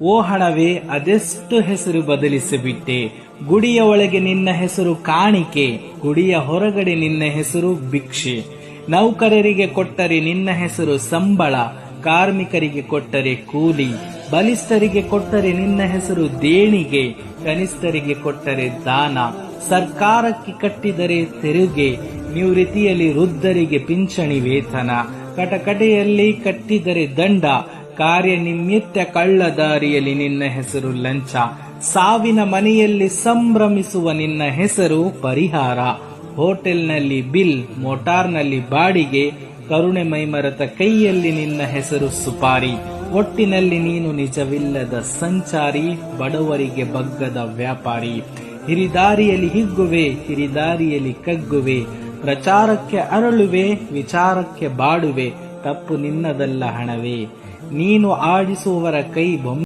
ಓ ಹಣವೇ, ಅದೆಷ್ಟು ಹೆಸರು ಬದಲಿಸಿಬಿಟ್ಟೆ. ಗುಡಿಯ ಒಳಗೆ ನಿನ್ನ ಹೆಸರು ಕಾಣಿಕೆ, ಗುಡಿಯ ಹೊರಗಡೆ ನಿನ್ನ ಹೆಸರು ಭಿಕ್ಷೆ. ನೌಕರರಿಗೆ ಕೊಟ್ಟರೆ ನಿನ್ನ ಹೆಸರು ಸಂಬಳ, ಕಾರ್ಮಿಕರಿಗೆ ಕೊಟ್ಟರೆ ಕೂಲಿ. ಬಲಿಷ್ಠರಿಗೆ ಕೊಟ್ಟರೆ ನಿನ್ನ ಹೆಸರು ದೇಣಿಗೆ, ಕನಿಷ್ಠರಿಗೆ ಕೊಟ್ಟರೆ ದಾನ. ಸರ್ಕಾರಕ್ಕೆ ಕಟ್ಟಿದರೆ ತೆರಿಗೆ, ನಿವೃತ್ತಿಯಲ್ಲಿ ವೃದ್ಧರಿಗೆ ಪಿಂಚಣಿ ವೇತನ. ಕಟಕಟೆಯಲ್ಲಿ ಕಟ್ಟಿದರೆ ದಂಡ, ಕಾರ್ಯನಿಮಿತ್ತ ಕಳ್ಳದಾರಿಯಲ್ಲಿ ನಿನ್ನ ಹೆಸರು ಲಂಚ. ಸಾವಿನ ಮನೆಯಲ್ಲಿ ಸಂಭ್ರಮಿಸುವ ನಿನ್ನ ಹೆಸರು ಪರಿಹಾರ. ಹೋಟೆಲ್ನಲ್ಲಿ ಬಿಲ್, ಮೋಟಾರ್ನಲ್ಲಿ ಬಾಡಿಗೆ, ಕರುಣೆ ಮೈಮರೆತ ಕೈಯಲ್ಲಿ ನಿನ್ನ ಹೆಸರು ಸುಪಾರಿ. ಒಟ್ಟಿನಲ್ಲಿ ನೀನು ನಿಜವಿಲ್ಲದ ಸಂಚಾರಿ, ಬಡವರಿಗೆ ಬಗ್ಗದ ವ್ಯಾಪಾರಿ. ಹಿರಿದಾರಿಯಲ್ಲಿ ಹಿಗ್ಗುವೆ, ಹಿರಿದಾರಿಯಲ್ಲಿ ಕಗ್ಗುವೆ. ಪ್ರಚಾರಕ್ಕೆ ಅರಳುವೆ, ವಿಚಾರಕ್ಕೆ ಬಾಡುವೆ. ತಪ್ಪು ನಿನ್ನದಲ್ಲ ಹಣವೇ, ನೀನು ಆಡಿಸುವವರ ಕೈ ಬೊಮ್ಮೆ.